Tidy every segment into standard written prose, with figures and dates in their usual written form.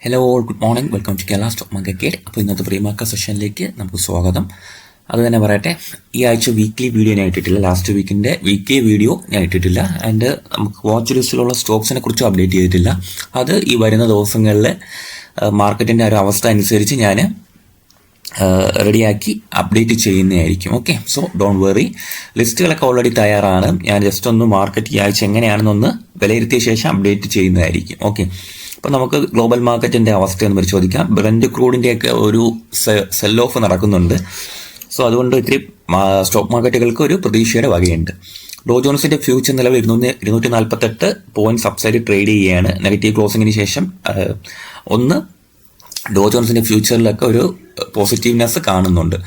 Hello all, good morning. Welcome to Kerala stock market guide. അപ്പോൾ ഇന്നത്തെ pre market സെഷനിലേക്ക് നമുക്ക് സ്വാഗതം. അത് തന്നെ പറയട്ടെ, ഈ ആഴ്ച വീക്ക്ലി വീഡിയോ ഞാൻ ഇട്ടിട്ടില്ല. ലാസ്റ്റ് വീക്കിൻ്റെ വീക്ക്ലി വീഡിയോ ഞാൻ ഇട്ടിട്ടില്ല. ആൻഡ് നമുക്ക് വാച്ച് ലിസ്റ്റിലുള്ള സ്റ്റോക്സിനെ കുറിച്ചും അപ്ഡേറ്റ് ചെയ്തിട്ടില്ല. അത് ഈ വരുന്ന ദിവസങ്ങളിൽ മാർക്കറ്റിൻ്റെ ഒരു അവസ്ഥ അനുസരിച്ച് ഞാൻ റെഡിയാക്കി അപ്ഡേറ്റ് ചെയ്യുന്നതായിരിക്കും. Okay, so don't worry. ലിസ്റ്റുകളൊക്കെ ഓൾറെഡി തയ്യാറാണ്. ഞാൻ ജസ്റ്റ് ഒന്ന് മാർക്കറ്റ് ഈ ആഴ്ച എങ്ങനെയാണെന്നൊന്ന് വിലയിരുത്തിയ ശേഷം അപ്ഡേറ്റ് ചെയ്യുന്നതായിരിക്കും. ഓക്കെ, അപ്പോൾ നമുക്ക് ഗ്ലോബൽ മാർക്കറ്റിൻ്റെ അവസ്ഥയൊന്ന് പരിശോധിക്കാം. ബ്രന്റ് ക്രൂഡിൻ്റെയൊക്കെ ഒരു സെൽ ഓഫ് നടക്കുന്നുണ്ട്. സോ അതുകൊണ്ട് ഇത്തിരി സ്റ്റോക്ക് മാർക്കറ്റുകൾക്ക് ഒരു പ്രതീക്ഷയുടെ വകയുണ്ട്. ഡോ ജോൺസിന്റെ ഫ്യൂച്ചർ നിലവിൽ 248 പോയിന്റ് സബ്സൈഡ് ട്രേഡ് ചെയ്യുകയാണ്. നെഗറ്റീവ് ക്ലോസിങ്ങിന് ശേഷം ഡോ ജോൺസിന്റെ ഫ്യൂച്ചറിലൊക്കെ ഒരു പോസിറ്റീവ്നെസ് കാണുന്നുണ്ട്.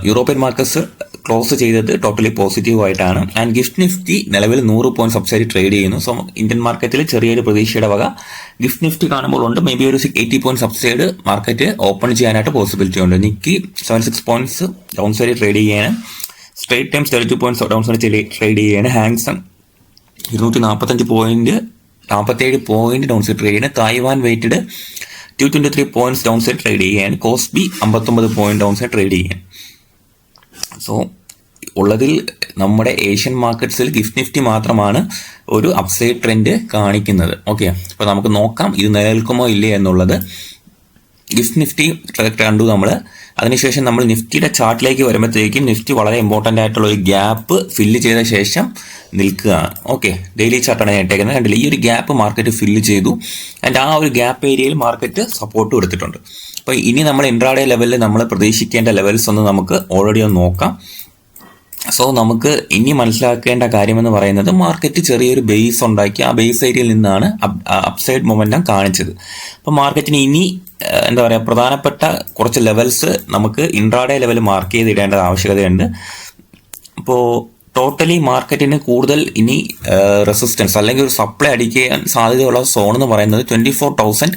യൂറോപ്യൻ മാർക്കറ്റ്സ് ക്ലോസ് ചെയ്തത് ടോട്ടലി പോസിറ്റീവ് ആയിട്ടാണ്. ആൻഡ് ഗിഫ്റ്റ് നിഫ്റ്റി നിലവിൽ 100 പോയിന്റ് സബ്സൈഡ് ട്രേഡ് ചെയ്യുന്നു. സോ ഇന്ത്യൻ മാർക്കറ്റിൽ ചെറിയൊരു പ്രതീക്ഷയുടെ വക ഗിഫ്റ്റ് നിഫ്റ്റി കാണുമ്പോൾ ഉണ്ട്. മേ ബി ഒരു 80 പോയിന്റ് സബ്സൈഡ് മാർക്കറ്റ് ഓപ്പൺ ചെയ്യാനായിട്ട് പോസിബിലിറ്റി ഉണ്ട്. Nikkei 76 points downside trade ചെയ്യാനും, Straits Times 32 points downside trade ചെയ്യാനും, Hang Seng 247 point downside trade ചെയ്യാൻ, Taiwan weighted 223 points downside trade ചെയ്യാൻ, Kospi 59 point downside trade ചെയ്യാൻ. So ഉള്ളതിൽ നമ്മുടെ Asian മാർക്കറ്റ്സിൽ gift Nifty മാത്രമാണ് ഒരു upside trend കാണിക്കുന്നത്. ഓക്കെ, അപ്പോൾ നമുക്ക് നോക്കാം ഇത് നിലനിൽക്കുമോ ഇല്ലേ എന്നുള്ളത്. ഗിഫ്റ്റ് നിഫ്റ്റി കണ്ടു നമ്മൾ. അതിനുശേഷം നമ്മൾ നിഫ്റ്റിയുടെ ചാർട്ടിലേക്ക് വരുമ്പോഴത്തേക്കും നിഫ്റ്റി വളരെ ഇമ്പോർട്ടൻ്റ് ആയിട്ടുള്ള ഒരു ഗ്യാപ്പ് ഫില്ല് ചെയ്ത ശേഷം നിൽക്കുകയാണ്. ഓക്കെ, ഡെയിലി ചാർട്ടാണ് ഞാൻ ഇട്ടേക്കുന്നത്. കണ്ടില്ല, ഈ ഒരു ഗ്യാപ്പ് മാർക്കറ്റ് ഫില്ല് ചെയ്തു. ആൻഡ് ആ ഒരു ഗ്യാപ്പ് ഏരിയയിൽ മാർക്കറ്റ് സപ്പോർട്ടും എടുത്തിട്ടുണ്ട്. അപ്പോൾ ഇനി നമ്മൾ ഇൻട്രാഡേ ലെവലിൽ നമ്മൾ പ്രതീക്ഷിക്കേണ്ട ലെവൽസ് ഒന്ന് നമുക്ക് ഓൾറെഡി ഒന്ന് നോക്കാം. സോ നമുക്ക് ഇനി മനസ്സിലാക്കേണ്ട കാര്യമെന്ന് പറയുന്നത്, മാർക്കറ്റ് ചെറിയൊരു ബേസ് ഉണ്ടാക്കി ആ ബേസ് ഏരിയയിൽ നിന്നാണ് അപ്സൈഡ് മൊമെൻറ്റം കാണിച്ചത്. അപ്പോൾ മാർക്കറ്റിന് ഇനി എന്താ പറയുക, പ്രധാനപ്പെട്ട കുറച്ച് ലെവൽസ് നമുക്ക് ഇൻട്രാഡേ ലെവൽ മാർക്ക് ചെയ്തിടേണ്ട ആവശ്യകതയുണ്ട്. അപ്പോൾ ടോട്ടലി മാർക്കറ്റിന് കൂടുതൽ ഇനി റെസിസ്റ്റൻസ് അല്ലെങ്കിൽ ഒരു സപ്ലൈ അടിക്കാൻ സാധ്യതയുള്ള സോൺ എന്ന് പറയുന്നത് 24,000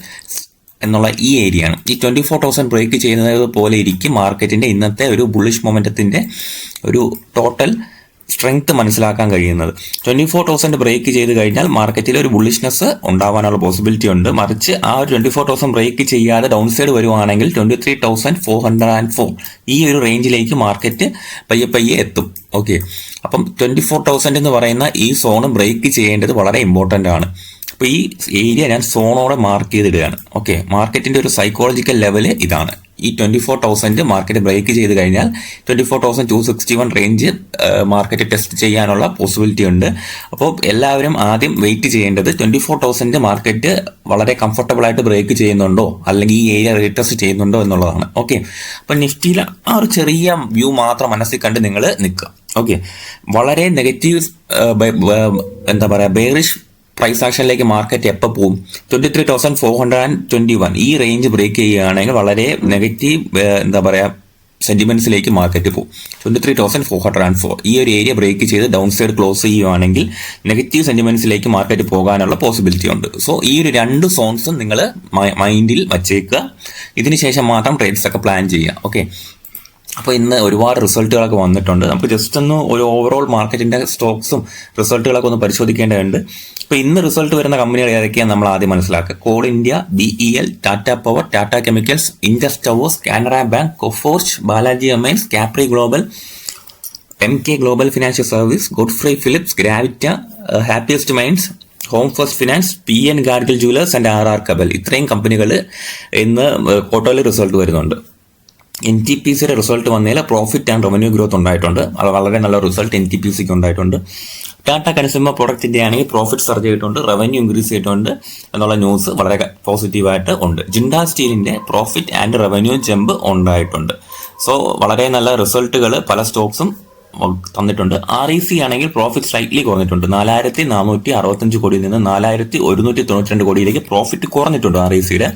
എന്നുള്ള ഈ ഏരിയ ആണ്. ഈ 24,000 ബ്രേക്ക് ചെയ്യുന്നത് പോലെ ഇരിക്കും മാർക്കറ്റിന്റെ ഇന്നത്തെ ഒരു ബുള്ളിഷ് മൊമെന്റത്തിന്റെ ഒരു ടോട്ടൽ സ്ട്രെങ്ത് മനസ്സിലാക്കാൻ കഴിയുന്നത്. 24,000 ബ്രേക്ക് ചെയ്ത് കഴിഞ്ഞാൽ മാർക്കറ്റിൽ ഒരു ബുള്ളിഷ്നെസ് ഉണ്ടാവാനുള്ള പോസിബിലിറ്റി ഉണ്ട്. മറിച്ച് ആ ഒരു 24,000 ബ്രേക്ക് ചെയ്യാതെ ഡൗൺ സൈഡ് വരുവാണെങ്കിൽ 23,404 ഈ ഒരു റേഞ്ചിലേക്ക് മാർക്കറ്റ് പയ്യെ എത്തും. ഓക്കെ, അപ്പം 24,000 എന്ന് പറയുന്ന ഈ സോൺ ബ്രേക്ക് ചെയ്യേണ്ടത് വളരെ ഇമ്പോർട്ടൻ്റ് ആണ്. അപ്പോൾ ഈ ഏരിയ ഞാൻ സോണോടെ മാർക്ക് ചെയ്തിടുകയാണ്. ഓക്കെ, മാർക്കറ്റിന്റെ ഒരു സൈക്കോളജിക്കൽ ലെവല് ഇതാണ്. ഈ 24,000 മാർക്കറ്റ് ബ്രേക്ക് ചെയ്ത് കഴിഞ്ഞാൽ 24,261 റേഞ്ച് മാർക്കറ്റ് ടെസ്റ്റ് ചെയ്യാനുള്ള പോസിബിലിറ്റി ഉണ്ട്. അപ്പോൾ എല്ലാവരും ആദ്യം വെയിറ്റ് ചെയ്യേണ്ടത് 24,000 മാർക്കറ്റ് വളരെ കംഫർട്ടബിൾ ആയിട്ട് ബ്രേക്ക് ചെയ്യുന്നുണ്ടോ അല്ലെങ്കിൽ ഈ ഏരിയ റീടെസ്റ്റ് ചെയ്യുന്നുണ്ടോ എന്നുള്ളതാണ്. ഓക്കെ, അപ്പം നിഫ്റ്റിയിൽ ആ ഒരു ചെറിയ വ്യൂ മാത്രം മനസ്സിൽ കണ്ട് നിങ്ങൾ നിൽക്കുക. ഓക്കെ, വളരെ നെഗറ്റീവ് എന്താ പറയുക, ബെയറിഷ് പ്രൈസ് ആക്ഷനിലേക്ക് മാർക്കറ്റ് എപ്പോൾ പോകും? 23,421 ഈ റേഞ്ച് ബ്രേക്ക് ചെയ്യുകയാണെങ്കിൽ വളരെ നെഗറ്റീവ് എന്താ പറയുക സെന്റിമെന്റ്സിലേക്ക് മാർക്കറ്റ് പോകും. 23,404 ഈ ഒരു ഏരിയ ബ്രേക്ക് ചെയ്ത് ഡൗൺ സൈഡ് ക്ലോസ് ചെയ്യുകയാണെങ്കിൽ നെഗറ്റീവ് സെന്റിമെന്റ്സിലേക്ക് മാർക്കറ്റ് പോകാനുള്ള പോസിബിലിറ്റി ഉണ്ട്. സോ ഈ ഒരു രണ്ട് സോൺസും നിങ്ങൾ മൈൻഡിൽ വച്ചേക്കുക. ഇതിനുശേഷം മാത്രം ട്രേഡ്സ് ഒക്കെ പ്ലാൻ ചെയ്യുക. ഓക്കെ, അപ്പോൾ ഇന്ന് ഒരുപാട് റിസൾട്ടുകളൊക്കെ വന്നിട്ടുണ്ട്. നമുക്ക് ജസ്റ്റ് ഒന്ന് ഒരു ഓവറോൾ മാർക്കറ്റിന്റെ സ്റ്റോക്സും റിസൾട്ടുകളൊക്കെ ഒന്ന് പരിശോധിക്കേണ്ടതുണ്ട്. അപ്പോൾ ഇന്ന് റിസൾട്ട് വരുന്ന കമ്പനികൾ ഏതൊക്കെയാണ് നമ്മൾ ആദ്യം മനസ്സിലാക്കുക. Coal India, BEL, Tata power, Tata chemicals, Indus towers, Canara bank, Coforge, Balaji amines, Capri global, MK global financial service, Godfrey Phillips, Gravita, happiest minds, home first finance, PN Gadgil jewellers and RR Kabel ഇത്രയും കമ്പനികൾ ഇന്ന് ക്വാർട്ടർലി റിസൾട്ട് വരുന്നുണ്ട്. NTPCയുടെ റിസൾട്ട് വന്നതിൽ പ്രോഫിറ്റ് ആൻഡ് റവന്യൂ ഗ്രോത്ത് ഉണ്ടായിട്ടുണ്ട്. അത് വളരെ നല്ല റിസൾട്ട് NTPCക്ക് ഉണ്ടായിട്ടുണ്ട്. ടാറ്റ കൺസ്യൂമർ പ്രൊഡക്റ്റിന്റെ ആണെങ്കിൽ പ്രോഫിറ്റ് സർജ് ചെയ്തിട്ടുണ്ട്, റവന്യൂ ഇൻക്രീസ് ചെയ്തിട്ടുണ്ട് എന്നുള്ള ന്യൂസ് വളരെ പോസിറ്റീവായിട്ട് ഉണ്ട്. ജിൻഡാൽ സ്റ്റീലിന്റെ പ്രോഫിറ്റ് ആൻഡ് റവന്യൂ ജമ്പ് ഉണ്ടായിട്ടുണ്ട്. സോ വളരെ നല്ല റിസൾട്ടുകൾ പല സ്റ്റോക്സും തന്നിട്ടുണ്ട്. REC ആണെങ്കിൽ പ്രോഫിറ്റ് സ്ലൈറ്റ്ലി കുറഞ്ഞിട്ടുണ്ട്. 4,465 കോടിയിൽ നിന്ന് 4,192 കോടിയിലേക്ക് പ്രോഫിറ്റ് കുറഞ്ഞിട്ടുണ്ട് RECയുടെ.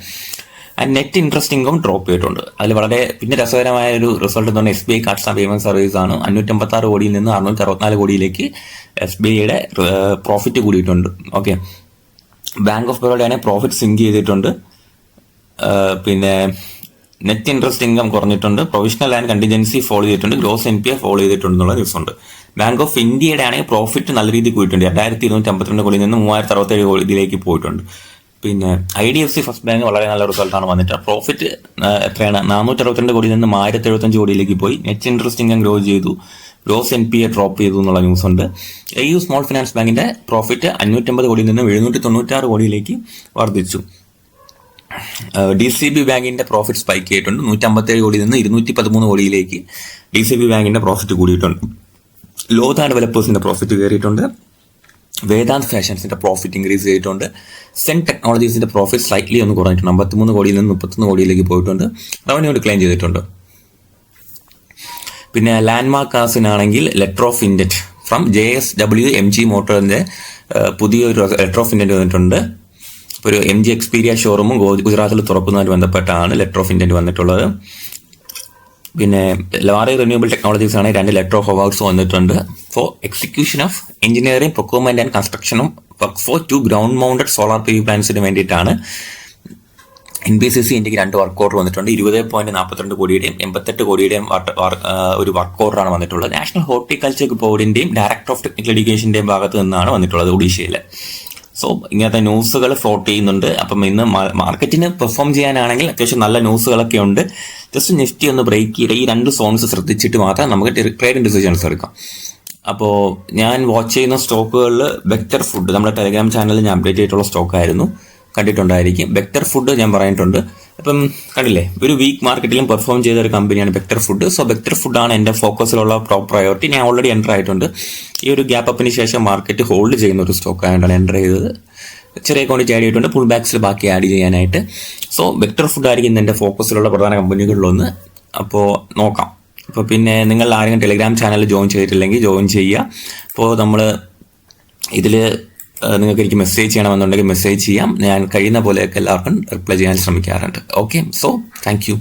And net interest income drop ചെയ്തിട്ടുണ്ട്. അതിൽ വളരെ പിന്നെ രസകരമായ ഒരു റിസൾട്ട് എന്ന് പറഞ്ഞാൽ SBI cards and payment service ആണ്. 556 കോടിയിൽ നിന്ന് 664 കോടിയിലേക്ക് SBIയുടെ പ്രോഫിറ്റ് കൂടിയിട്ടുണ്ട്. ഓക്കെ, ബാങ്ക് ഓഫ് ബറോഡയാണ് പ്രോഫിറ്റ് സിങ്ക് ചെയ്തിട്ടുണ്ട്. പിന്നെ നെറ്റ് ഇൻട്രസ്റ്റ് ഇൻകം കുറഞ്ഞിട്ടുണ്ട്. പ്രൊവിഷണൽ ആൻഡ് കണ്ടിജൻസി ഫോളോ ചെയ്തിട്ടുണ്ട്. ഗ്രോസ് NPA ഫോളോ ചെയ്തിട്ടുണ്ട് എന്നുള്ള ന്യൂസ് ഉണ്ട്. ബാങ്ക് ഓഫ് ഇന്ത്യയുടെ ആണെങ്കിൽ പ്രോഫിറ്റ് നല്ല രീതിയിൽ പോയിട്ടുണ്ട്. 2,252 കോടിയിൽ നിന്ന് 3,067 കോടിയിലേക്ക് പോയിട്ടുണ്ട്. പിന്നെ IDFC ഫസ്റ്റ് ബാങ്ക് വളരെ നല്ല റിസൾട്ടാണ് വന്നിട്ട്. പ്രോഫിറ്റ് എത്രയാണ് 462 കോടിയിൽ നിന്ന് 1075 കോടിയിലേക്ക് പോയി. നെറ്റ് ഇൻട്രസ്റ്റ് ഇൻകം ഗ്രോ ചെയ്തു. ഗ്രോസ് NPA ഡ്രോപ്പ് ചെയ്തു എന്നുള്ള ന്യൂസ് ഉണ്ട്. AU സ്മോൾ ഫിനാൻസ് ബാങ്കിന്റെ പ്രോഫിറ്റ് 550 കോടിയിൽ നിന്ന് 796 കോടിയിലേക്ക് വർദ്ധിച്ചു. DCB ബാങ്കിന്റെ പ്രോഫിറ്റ് സ്പൈക്ക് ചെയ്തിട്ടുണ്ട്. 157 കോടിയിൽ നിന്ന് 213 കോടിയിലേക്ക് DCB ബാങ്കിന്റെ പ്രോഫിറ്റ് കൂടിയിട്ടുണ്ട്. ലോധ ഡെവലപ്പേഴ്സിന്റെ പ്രോഫിറ്റ് കയറിയിട്ടുണ്ട്. വേദാന്ത് ഫാഷൻസിന്റെ പ്രോഫിറ്റ് ഇൻക്രീസ് ചെയ്തിട്ടുണ്ട്. സെൻ ടെക്നോളജീസിന്റെ പ്രോഫിറ്റ് സ്ലൈറ്റ്ലി ഒന്ന് കുറഞ്ഞിട്ടുണ്ട്. 53 കോടിയിൽ നിന്ന് 31 കോടിയിലേക്ക് പോയിട്ടുണ്ട്. റവന്യൂ ഡിക്ലൈൻ ചെയ്തിട്ടുണ്ട്. പിന്നെ ലാൻഡ്മാർക്ക് കാസിനാണെങ്കിൽ letter of indent from JSW MG മോട്ടോറിന്റെ പുതിയൊരു ലെറ്റർ ഓഫ് ഇൻഡന്റ് വന്നിട്ടുണ്ട്. ഒരു MG എക്സ്പീരിയ ഷോറൂമും ഗുജറാത്തിൽ തുറക്കുന്നതുമായി ബന്ധപ്പെട്ടാണ് ലെറ്റർ ഓഫ് ഇൻഡന്റ് വന്നിട്ടുള്ളത്. പിന്നെ ലാറി റിന്യൂവബിൾ ടെക്നോളജീസ് ആണ് 2 ലെറ്റർ ഓഫ് അവാർഡ്സ് വന്നിട്ടുണ്ട്. For execution of engineering procurement and കൺസ്ട്രക്ഷനും work for 2 ground mounted solar PV പ്ലാന്റ്സിന് വേണ്ടിയിട്ടാണ്. NBCC ഇന്ത്യക്ക് 2 വർക്ക് ഓർഡർ വന്നിട്ടുണ്ട്. 20.42 കോടിയുടെയും 88 കോടിയുടെയും ഒരു വർക്ക് ഓർഡറാണ് വന്നിട്ടുള്ളത്. നാഷണൽ ഹോർട്ടിക്കൾച്ചർ ബോർഡിന്റെയും ഡയറക്ടർ ഓഫ് ടെക്നിക്കൽ എഡ്യൂക്കേഷന്റെയും ഭാഗത്ത് നിന്നാണ് വന്നിട്ടുള്ളത്, ഒഡീഷയിൽ. സോ ഇങ്ങനത്തെ ന്യൂസുകൾ ഫ്ലോട്ട് ചെയ്യുന്നുണ്ട്. അപ്പം ഇന്ന് മാർക്കറ്റിന് പെർഫോം ചെയ്യാനാണെങ്കിൽ അത്യാവശ്യം നല്ല ന്യൂസുകളൊക്കെ ഉണ്ട്. ജസ്റ്റ് നിഫ്റ്റി ഒന്ന് ബ്രേക്ക് ചെയ്ത് ഈ 2 സോൺസ് ശ്രദ്ധിച്ചിട്ട് മാത്രം നമുക്ക് ട്രേഡിംഗ് ഡിസിഷൻസ് എടുക്കാം. അപ്പോൾ ഞാൻ വാച്ച് ചെയ്യുന്ന സ്റ്റോക്കുകളിൽ വെക്ടർ ഫുഡ് നമ്മുടെ ടെലിഗ്രാം ചാനലിൽ ഞാൻ അപ്ഡേറ്റ് ചെയ്തിട്ടുള്ള സ്റ്റോക്കായിരുന്നു, കണ്ടിട്ടുണ്ടായിരിക്കും. വെക്ടർ ഫുഡ് ഞാൻ പറഞ്ഞിട്ടുണ്ട്. അപ്പം കണ്ടില്ലേ, ഒരു വീക്ക് മാർക്കറ്റിലും പെർഫോം ചെയ്ത ഒരു കമ്പനിയാണ് വെക്ടർ ഫുഡ്. സോ വെക്ടർ ഫുഡാണ് എൻ്റെ ഫോക്കസിലുള്ള ടോപ്പ് പ്രയോറിറ്റി. ഞാൻ ഓൾറെഡി എൻ്റർ ആയിട്ടുണ്ട്. ഈ ഒരു ഗ്യാപ്പ് അപ്പിന് ശേഷം മാർക്കറ്റ് ഹോൾഡ് ചെയ്യുന്ന ഒരു സ്റ്റോക്ക് ആയതുകൊണ്ടാണ് എൻ്റർ ചെയ്തത്. ചെറിയ ക്വാണ്ടിറ്റി ആഡ് ചെയ്തിട്ടുണ്ട്, പുൾ ബാക്സിൽ ബാക്കി ആഡ് ചെയ്യാനായിട്ട്. സോ വെക്ടർ ഫുഡ് ആയിരിക്കും എൻ്റെ ഫോക്കസിലുള്ള പ്രധാന കമ്പനികളിലൊന്ന്. അപ്പോൾ നോക്കാം. അപ്പോൾ പിന്നെ നിങ്ങൾ ആരെങ്കിലും ടെലിഗ്രാം ചാനൽ ജോയിൻ ചെയ്തിട്ടില്ലെങ്കിൽ ജോയിൻ ചെയ്യുക. അപ്പോൾ നമ്മൾ ഇതിൽ നിങ്ങൾക്ക് എനിക്ക് മെസ്സേജ് ചെയ്യണമെന്നുണ്ടെങ്കിൽ മെസ്സേജ് ചെയ്യാം. ഞാൻ കഴിയുന്ന പോലെയൊക്കെ എല്ലാവർക്കും റിപ്ലൈ ചെയ്യാൻ ശ്രമിക്കാറുണ്ട്. Okay, so thank you.